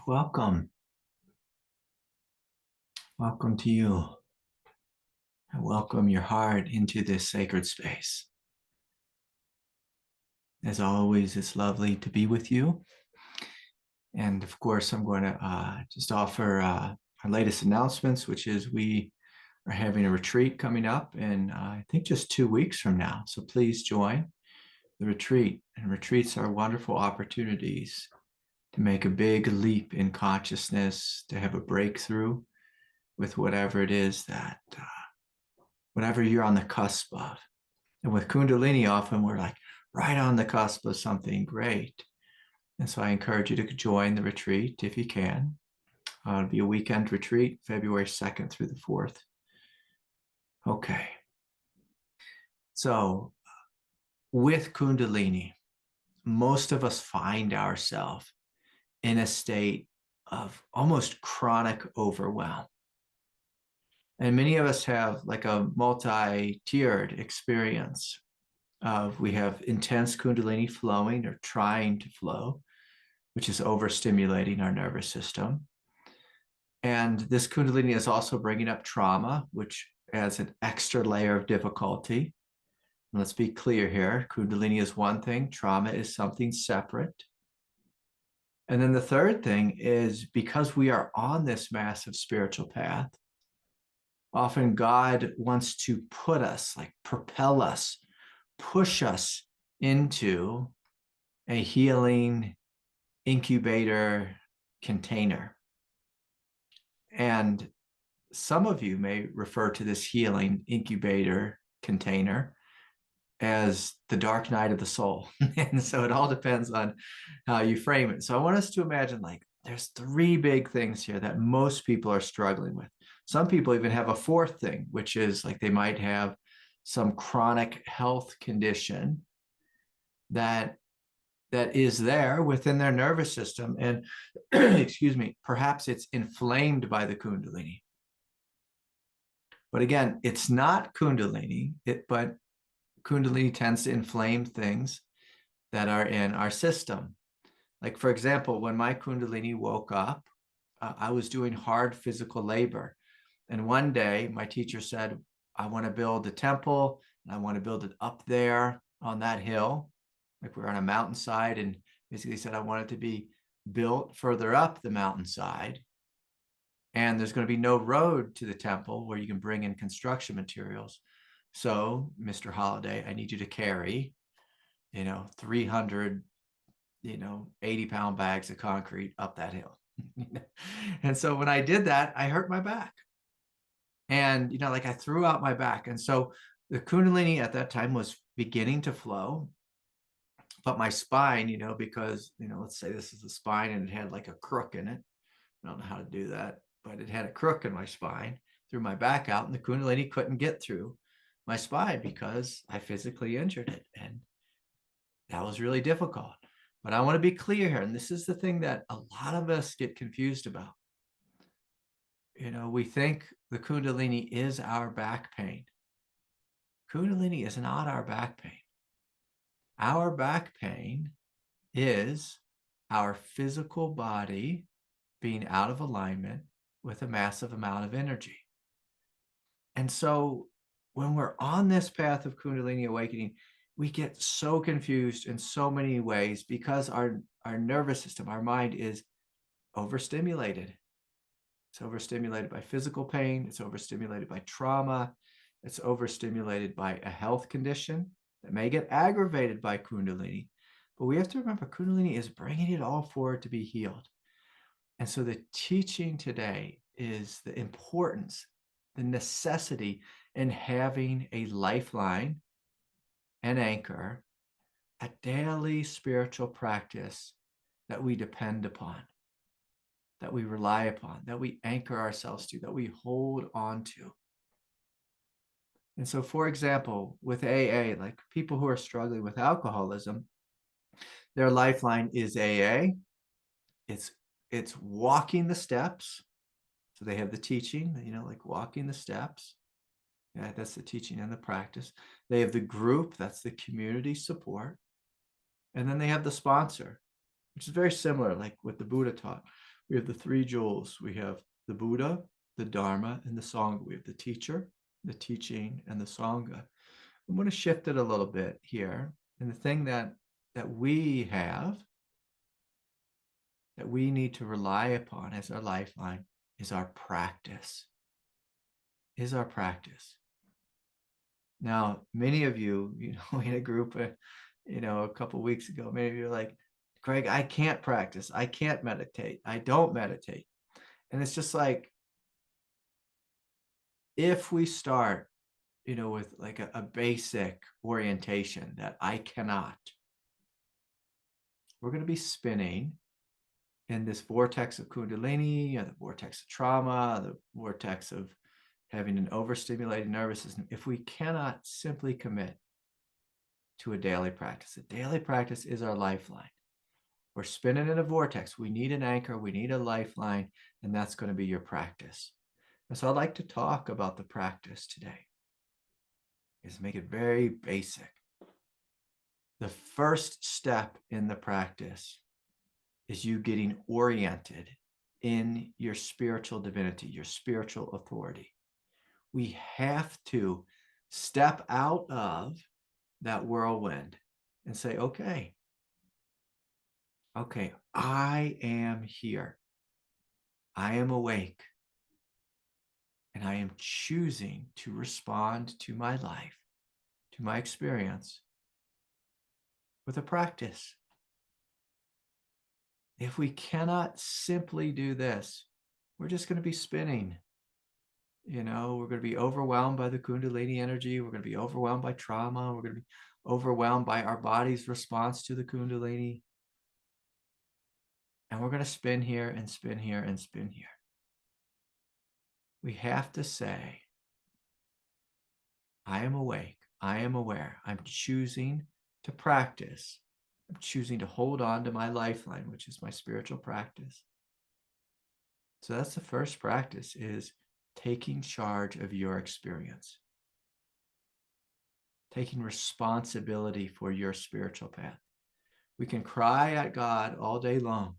welcome. Welcome to you. I welcome your heart into this sacred space. As always, it's lovely to be with you. And of course, I'm going to just offer our latest announcements, which is we are having a retreat coming up in, I think, just 2 weeks from now. So please join the retreat. And retreats are wonderful opportunities to make a big leap in consciousness, to have a breakthrough with whatever it is that, whatever you're on the cusp of. And with Kundalini, often we're like right on the cusp of something great. And so I encourage you to join the retreat if you can. It'll be a weekend retreat, February 2nd through the 4th. Okay. So with Kundalini, most of us find ourselves in a state of almost chronic overwhelm. And many of us have like a multi-tiered experience of we have intense Kundalini flowing or trying to flow, which is overstimulating our nervous system. And this Kundalini is also bringing up trauma, which adds an extra layer of difficulty. And let's be clear here. Kundalini is one thing. Trauma is something separate. And then the third thing is because we are on this massive spiritual path, often God wants to put us, like propel us, push us into a healing incubator container. And some of you may refer to this healing incubator container as the dark night of the soul. And so it all depends on how you frame it. So I want us to imagine like there's 3 big things here that most people are struggling with. Some people even have a 4th thing, which is like they might have some chronic health condition that is there within their nervous system. And excuse me, perhaps it's inflamed by the Kundalini. But again, it's not Kundalini, but Kundalini tends to inflame things that are in our system. Like, for example, when my Kundalini woke up, I was doing hard physical labor. And one day my teacher said, I want to build a temple and I want to build it up there on that hill. Like we're on a mountainside, and basically said, I want it to be built further up the mountainside. And there's going to be no road to the temple where you can bring in construction materials. So, Mr. Holiday, I need you to carry, 300, 80-pound bags of concrete up that hill. And so when I did that, I hurt my back. And, like I threw out my back. And so the Kundalini at that time was beginning to flow. But my spine, because, let's say this is the spine and it had like a crook in it. I don't know how to do that, but it had a crook in my spine, threw my back out, and the Kundalini couldn't get through my spine because I physically injured it. And that was really difficult. But I want to be clear here. And this is the thing that a lot of us get confused about. We think the Kundalini is our back pain. Kundalini is not our back pain. Our back pain is our physical body being out of alignment with a massive amount of energy. And so when we're on this path of Kundalini awakening, we get so confused in so many ways because our nervous system, our mind is overstimulated. It's overstimulated by physical pain. It's overstimulated by trauma. It's overstimulated by a health condition that may get aggravated by Kundalini. But we have to remember Kundalini is bringing it all forward to be healed. And so the teaching today is the importance, the necessity in having a lifeline, an anchor, a daily spiritual practice that we depend upon, that we rely upon, that we anchor ourselves to, that we hold on to. And so, for example, with AA, like people who are struggling with alcoholism, their lifeline is AA. It's walking the steps. So they have the teaching, like walking the steps. Yeah, that's the teaching and the practice. They have the group, that's the community support. And then they have the sponsor, which is very similar, like what the Buddha taught. We have the three jewels. We have the Buddha, the Dharma, and the Sangha. We have the teacher, the teaching, and the Sangha. I'm going to shift it a little bit here. And the thing that we have, that we need to rely upon as our lifeline, is our practice. Is our practice. Now, many of you, in a group, a couple of weeks ago, many of you are like, Greg, I can't practice. I can't meditate. I don't meditate. And it's just like, if we start, with like a basic orientation that I cannot, we're going to be spinning in this vortex of Kundalini, or the vortex of trauma, the vortex of having an overstimulated nervous system, if we cannot simply commit to a daily practice. A daily practice is our lifeline. We're spinning in a vortex. We need an anchor. We need a lifeline, and that's going to be your practice. And so I'd like to talk about the practice today. Is make it very basic. The first step in the practice is you getting oriented in your spiritual divinity, your spiritual authority. We have to step out of that whirlwind and say, okay, I am here. I am awake. And I am choosing to respond to my life, to my experience, with a practice. If we cannot simply do this, we're just going to be spinning. We're going to be overwhelmed by the Kundalini energy. We're going to be overwhelmed by trauma. We're going to be overwhelmed by our body's response to the Kundalini. And we're going to spin here and spin here and spin here. We have to say, I am awake. I am aware. I'm choosing to practice. I'm choosing to hold on to my lifeline, which is my spiritual practice. So that's the first practice, is taking charge of your experience. Taking responsibility for your spiritual path. We can cry at God all day long,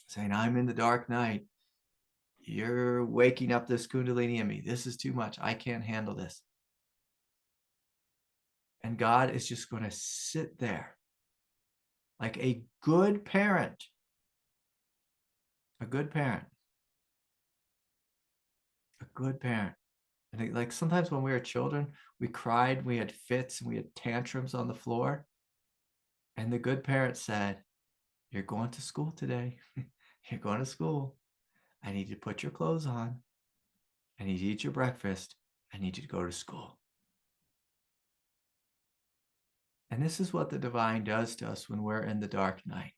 saying, I'm in the dark night. You're waking up this Kundalini in me. This is too much. I can't handle this. And God is just going to sit there like a good parent. A good parent. A good parent. And like sometimes when we were children, we cried, we had fits, and we had tantrums on the floor. And the good parent said, you're going to school today. You're going to school. I need you to put your clothes on. I need you to eat your breakfast. I need you to go to school. And this is what the divine does to us when we're in the dark night.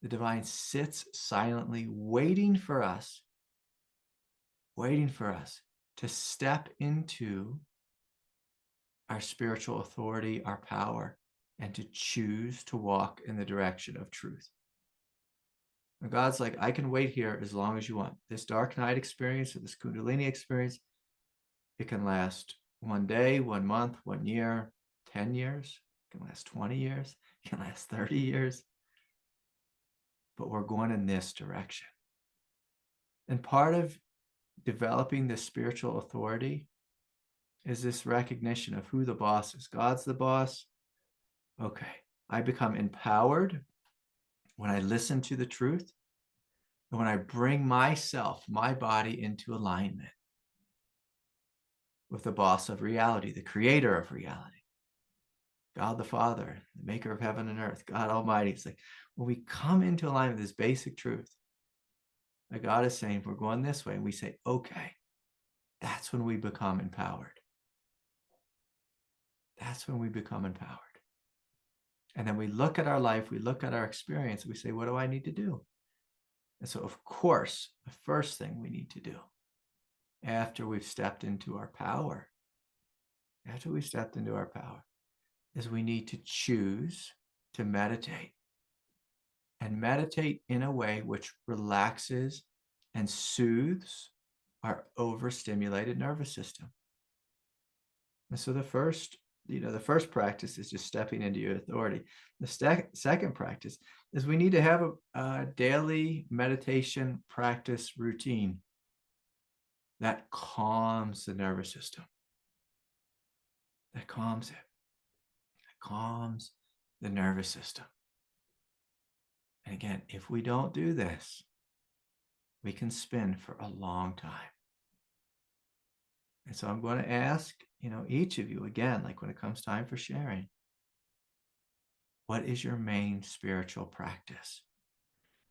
The divine sits silently, waiting for us to step into our spiritual authority, our power, and to choose to walk in the direction of truth. And God's like, I can wait here as long as you want. This dark night experience, or this Kundalini experience, it can last 1 day, 1 month, 1 year, 10 years. It can last 20 years. It can last 30 years. But we're going in this direction. And part of developing this spiritual authority is this recognition of who the boss is. God's the boss. Okay, I become empowered when I listen to the truth, and when I bring myself, my body, into alignment with the boss of reality, the creator of reality, God the Father, the maker of heaven and earth, God Almighty. It's like when we come into alignment with this basic truth, like God is saying, we're going this way, and we say, okay, that's when we become empowered. That's when we become empowered. And then we look at our life, we look at our experience, and we say, what do I need to do? And so, of course, the first thing we need to do after we've stepped into our power, is we need to choose to meditate. And meditate in a way which relaxes and soothes our overstimulated nervous system. And so the first the first practice is just stepping into your authority. The second practice is we need to have a daily meditation practice routine that calms the nervous system, that calms it, that calms the nervous system. And again, if we don't do this, we can spin for a long time. And so I'm going to ask, each of you again, like when it comes time for sharing, what is your main spiritual practice?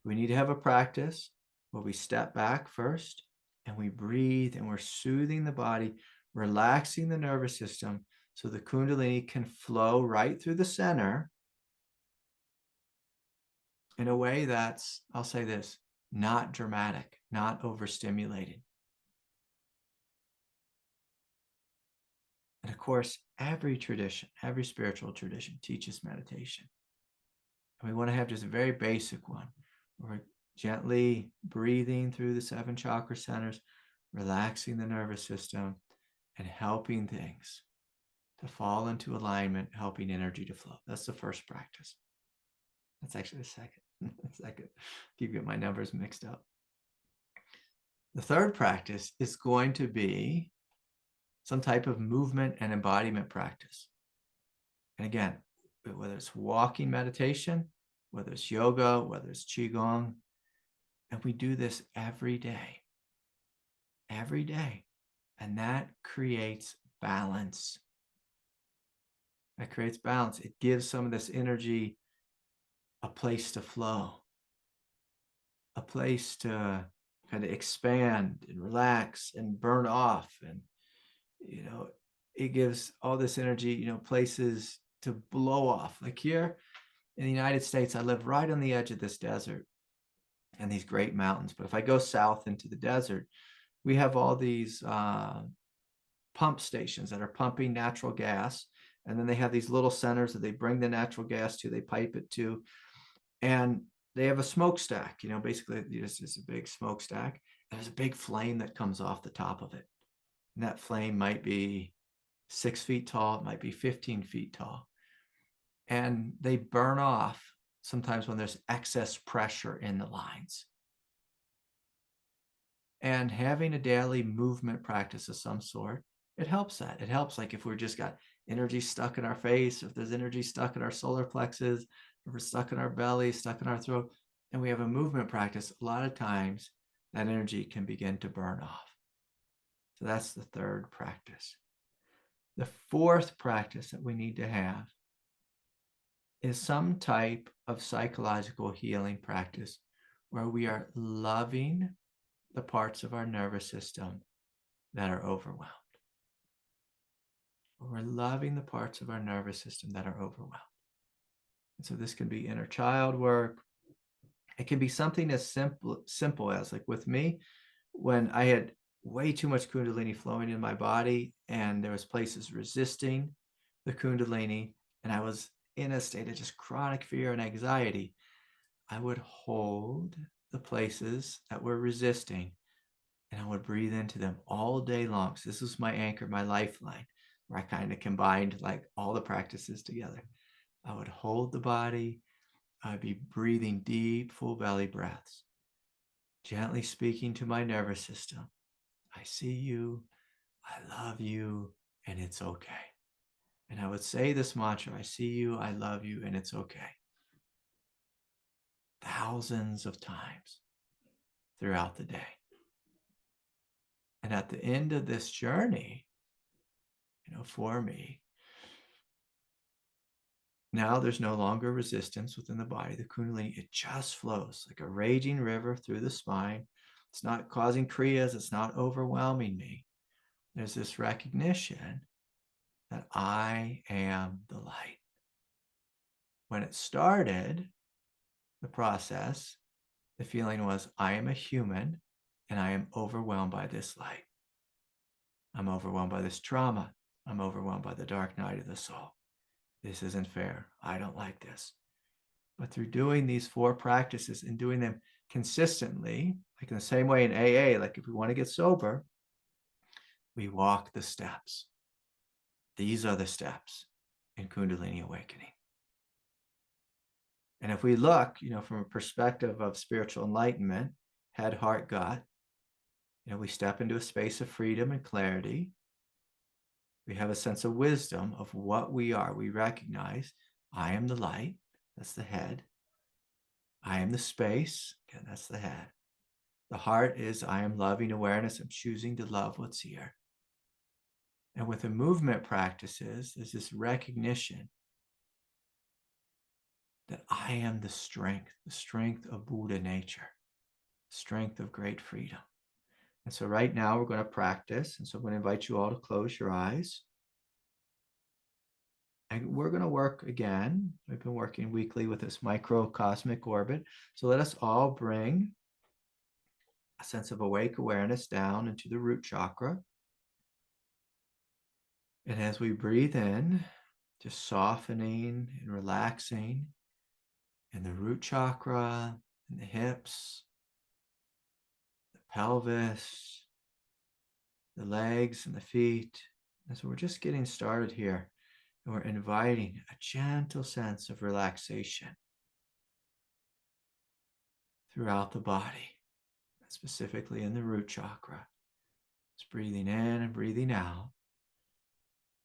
We need to have a practice where we step back first and we breathe and we're soothing the body, relaxing the nervous system so the Kundalini can flow right through the center in a way that's, I'll say this, not dramatic, not overstimulated. And of course, every tradition, every spiritual tradition teaches meditation. And we want to have just a very basic one. We're gently breathing through the 7 chakra centers, relaxing the nervous system, and helping things to fall into alignment, helping energy to flow. That's the first practice. That's actually the second. Keep getting my numbers mixed up. The third practice is going to be some type of movement and embodiment practice. And again, whether it's walking meditation, whether it's yoga, whether it's qigong, and we do this every day. And that creates balance. It gives some of this energy a place to flow, a place to kind of expand and relax and burn off. And, it gives all this energy, places to blow off. Like here in the United States, I live right on the edge of this desert and these great mountains. But if I go south into the desert, we have all these pump stations that are pumping natural gas. And then they have these little centers that they bring the natural gas to, they pipe it to. And they have a smokestack, basically it's a big smokestack. There's a big flame that comes off the top of it. And that flame might be 6 feet tall, it might be 15 feet tall. And they burn off sometimes when there's excess pressure in the lines. And having a daily movement practice of some sort, it helps that. It helps, like if we're just got energy stuck in our face, if there's energy stuck in our solar plexus, if we're stuck in our belly, stuck in our throat, and we have a movement practice, a lot of times that energy can begin to burn off. So that's the third practice. The fourth practice that we need to have is some type of psychological healing practice where we are loving the parts of our nervous system that are overwhelmed. We're loving the parts of our nervous system that are overwhelmed. And so this can be inner child work. It can be something as simple as, like with me, when I had way too much Kundalini flowing in my body and there was places resisting the Kundalini and I was in a state of just chronic fear and anxiety, I would hold the places that were resisting and I would breathe into them all day long. So this was my anchor, my lifeline, where I kind of combined like all the practices together. I would hold the body. I'd be breathing deep, full belly breaths, gently speaking to my nervous system. I see you, I love you, and it's okay. And I would say this mantra, I see you, I love you, and it's okay. Thousands of times throughout the day. And at the end of this journey, for me, now there's no longer resistance within the body. The Kundalini, it just flows like a raging river through the spine. It's not causing kriyas. It's not overwhelming me. There's this recognition that I am the light. When it started, the process, the feeling was, I am a human and I am overwhelmed by this light. I'm overwhelmed by this trauma. I'm overwhelmed by the dark night of the soul. This isn't fair. I don't like this. But through doing these 4 practices and doing them consistently, like in the same way in AA, like if we want to get sober, we walk the steps. These are the steps in Kundalini awakening. And if we look, from a perspective of spiritual enlightenment, head, heart, gut, we step into a space of freedom and clarity. We have a sense of wisdom of what we are. We recognize I am the light, that's the head. I am the space, again, that's the head. The heart is I am loving awareness. I'm choosing to love what's here. And with the movement practices, there's this recognition that I am the strength of Buddha nature, strength of great freedom. And so right now we're going to practice. And so I'm going to invite you all to close your eyes. And we're going to work again. We've been working weekly with this microcosmic orbit. So let us all bring a sense of awake awareness down into the root chakra. And as we breathe in, just softening and relaxing in the root chakra, in the hips, the pelvis, the legs and the feet. And so we're just getting started here. And we're inviting a gentle sense of relaxation throughout the body, specifically in the root chakra. It's breathing in and breathing out.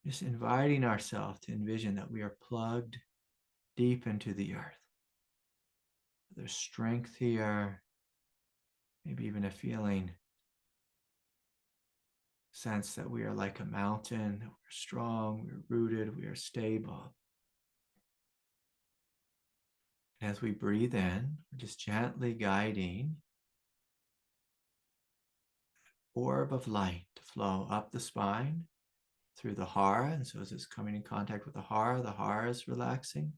Just inviting ourselves to envision that we are plugged deep into the earth. There's strength here, maybe even a feeling, sense that we are like a mountain, that we're strong, we're rooted, we are stable. And as we breathe in, we're just gently guiding orb of light to flow up the spine through the hara. And so as it's coming in contact with the hara is relaxing.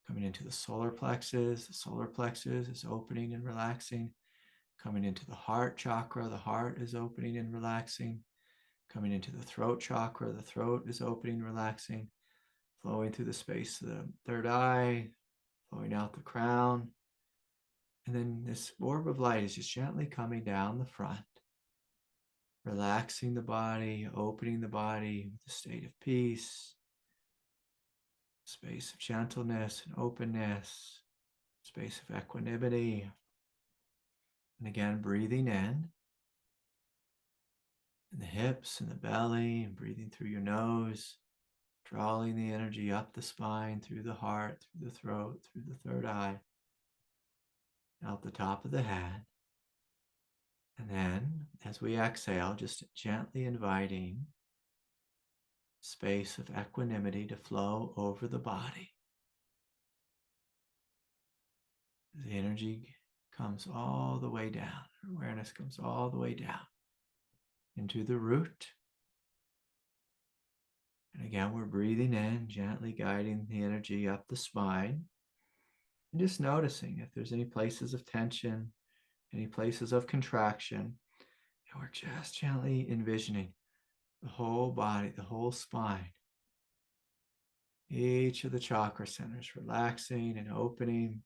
Coming into the solar plexus is opening and relaxing. Coming into the heart chakra, the heart is opening and relaxing. Coming into the throat chakra, the throat is opening and relaxing. Flowing through the space of the third eye, flowing out the crown. And then this orb of light is just gently coming down the front, relaxing the body, opening the body with a state of peace, space of gentleness and openness, space of equanimity. And again, breathing in the hips and the belly, and breathing through your nose, drawing the energy up the spine, through the heart, through the throat, through the third eye, out the top of the head. And then as we exhale, just gently inviting space of equanimity to flow over the body. The energy comes all the way down. Awareness comes all the way down into the root. And again, we're breathing in, gently guiding the energy up the spine. And just noticing if there's any places of tension, any places of contraction. And we're just gently envisioning the whole body, the whole spine. Each of the chakra centers relaxing and opening.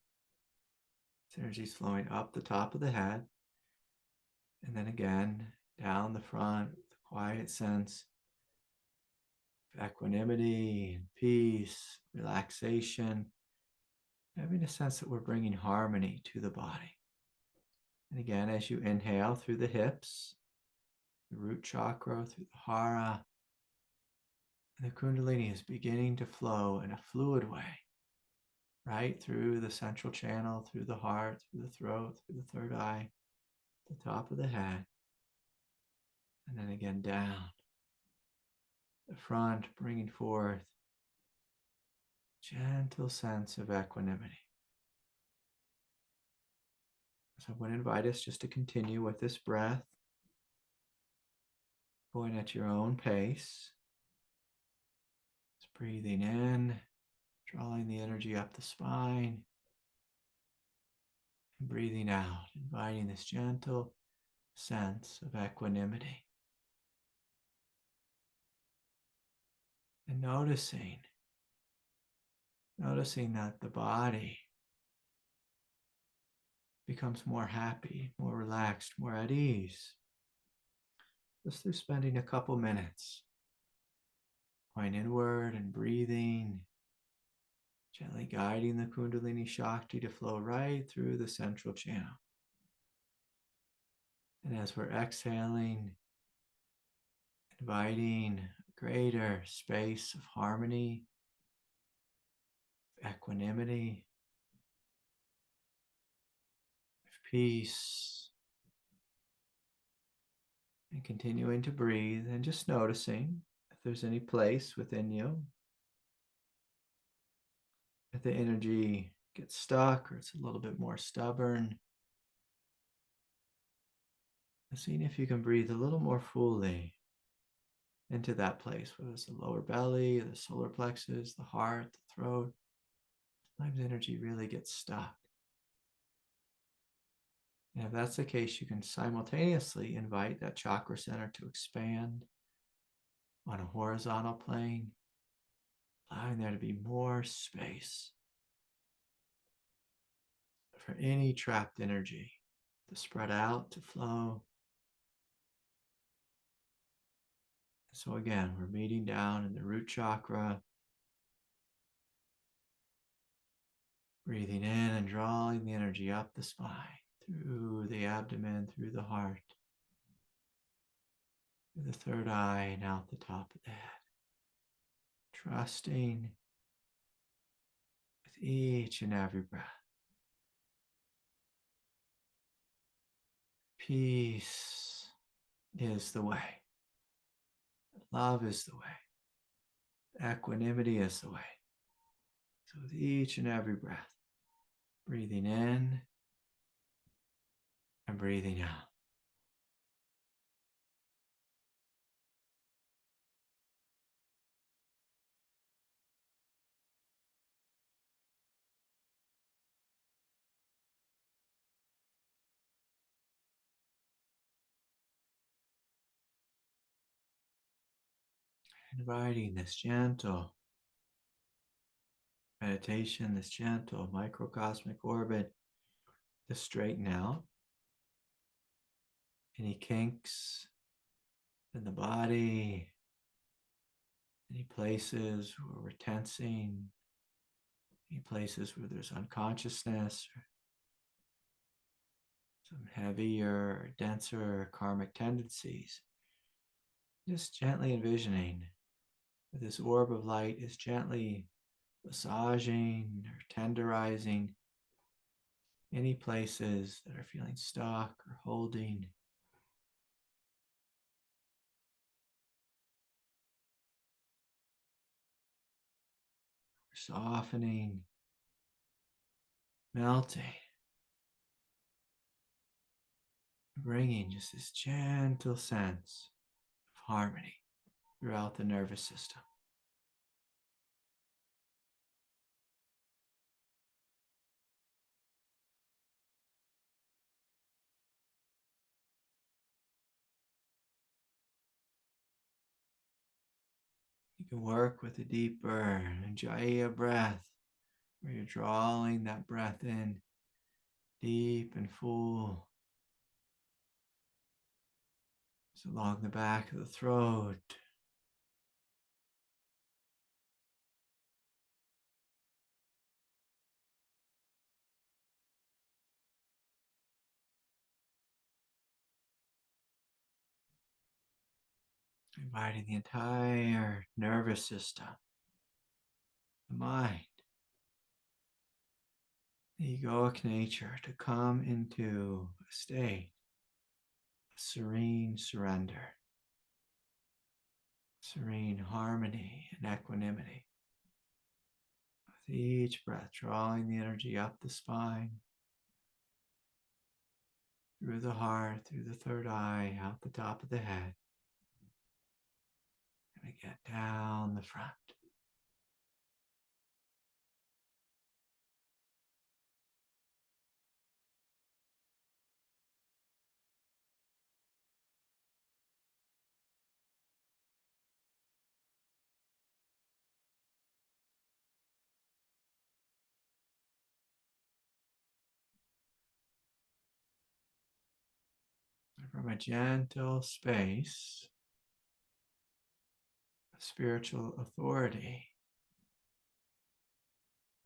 This energy is flowing up the top of the head. And then again, down the front with a quiet sense of equanimity and peace, relaxation, having a sense that we're bringing harmony to the body. And again, as you inhale through the hips, the root chakra, through the hara, and the Kundalini is beginning to flow in a fluid way, right through the central channel, through the heart, through the throat, through the third eye, the top of the head, and then again down the front, bringing forth gentle sense of equanimity. So I would invite us just to continue with this breath, going at your own pace. Just breathing in, drawing the energy up the spine, and breathing out, inviting this gentle sense of equanimity. And noticing that the body becomes more happy, more relaxed, more at ease, just through spending a couple minutes Going inward and breathing, gently guiding the Kundalini Shakti to flow right through the central channel. And as we're exhaling, inviting a greater space of harmony, equanimity, of peace, and continuing to breathe and just noticing if there's any place within you if the energy gets stuck or it's a little bit more stubborn. And seeing if you can breathe a little more fully into that place, whether it's the lower belly, the solar plexus, the heart, the throat. Sometimes energy really gets stuck. And if that's the case, you can simultaneously invite that chakra center to expand on a horizontal plane, allowing there to be more space for any trapped energy to spread out, to flow. So again, we're meeting down in the root chakra, breathing in and drawing the energy up the spine, through the abdomen, through the heart, through the third eye, and out the top of the head. Trusting with each and every breath. Peace is the way. Love is the way. Equanimity is the way. So with each and every breath, breathing in and breathing out. Inviting this gentle meditation, this gentle microcosmic orbit to straighten out any kinks in the body, any places where we're tensing, any places where there's unconsciousness, or some heavier or denser karmic tendencies. Just gently envisioning that this orb of light is gently massaging or tenderizing any places that are feeling stuck or holding. Softening, melting, bringing just this gentle sense of harmony throughout the nervous system. You can work with a deeper Jaya breath, where you're drawing that breath in deep and full. It's along the back of the throat. Inviting the entire nervous system, the mind, the egoic nature to come into a state of serene surrender, serene harmony and equanimity. With each breath, drawing the energy up the spine, through the heart, through the third eye, out the top of the head, and again down the front. And from a gentle space, spiritual authority.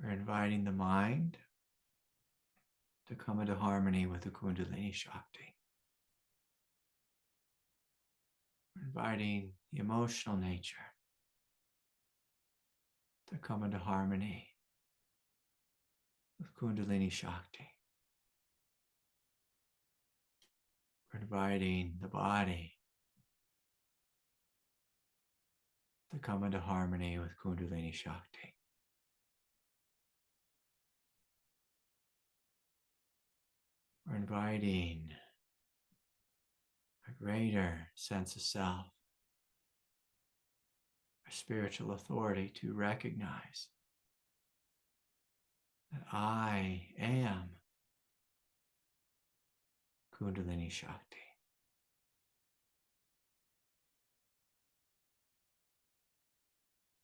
We're inviting the mind to come into harmony with the Kundalini Shakti. We're inviting the emotional nature to come into harmony with Kundalini Shakti. We're inviting the body to come into harmony with Kundalini Shakti. We're inviting a greater sense of self, a spiritual authority to recognize that I am Kundalini Shakti.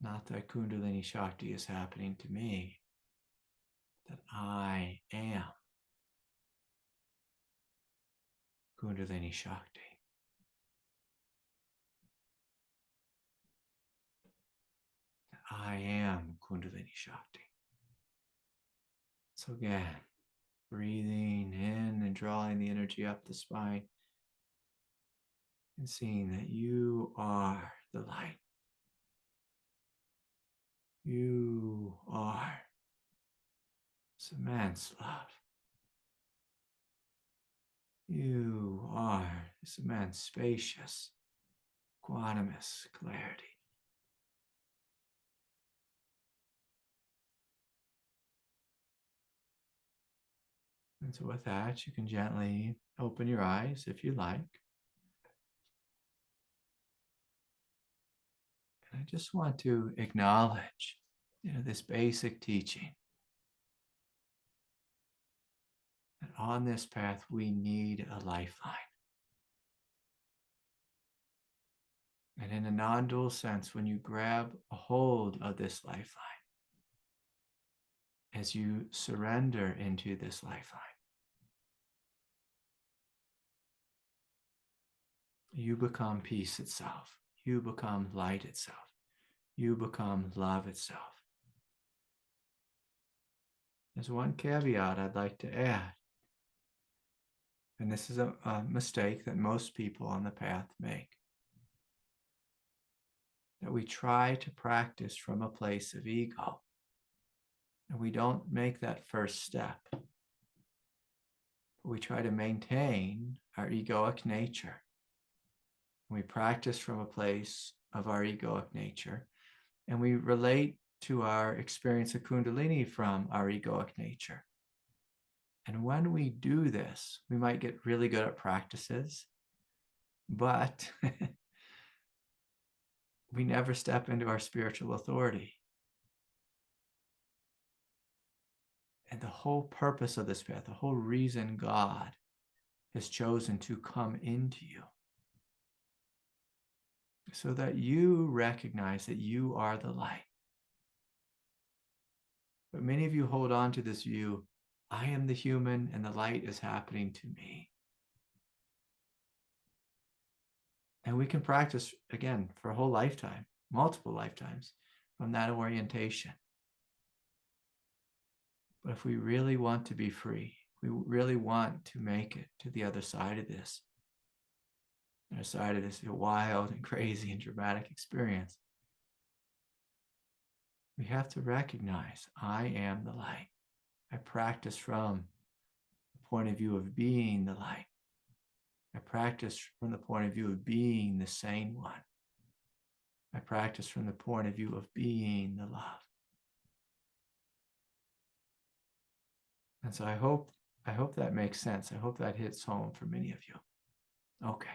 Not that Kundalini Shakti is happening to me, that I am Kundalini Shakti. That I am Kundalini Shakti. So again, breathing in and drawing the energy up the spine and seeing that you are the light. You are this immense love. You are this immense, spacious, quantumous clarity. And so with that, you can gently open your eyes if you like. And I just want to acknowledge, this basic teaching. That on this path, we need a lifeline. And in a non-dual sense, when you grab a hold of this lifeline, as you surrender into this lifeline, you become peace itself. You become light itself. You become love itself. There's one caveat I'd like to add. And this is a mistake that most people on the path make. That we try to practice from a place of ego. And we don't make that first step. We try to maintain our egoic nature. We practice from a place of our egoic nature. And we relate to our experience of Kundalini from our egoic nature. And when we do this, we might get really good at practices, but we never step into our spiritual authority. And the whole purpose of this path, the whole reason God has chosen to come into you, so that you recognize that you are the light. But many of you hold on to this view, I am the human and the light is happening to me. And we can practice, again, for a whole lifetime, multiple lifetimes, from that orientation. But if we really want to be free, we really want to make it to the other side of this, the other side of this wild and crazy and dramatic experience, we have to recognize I am the light. I practice from the point of view of being the light. I practice from the point of view of being the sane one. I practice from the point of view of being the love. And so I hope that makes sense. I hope that hits home for many of you. Okay.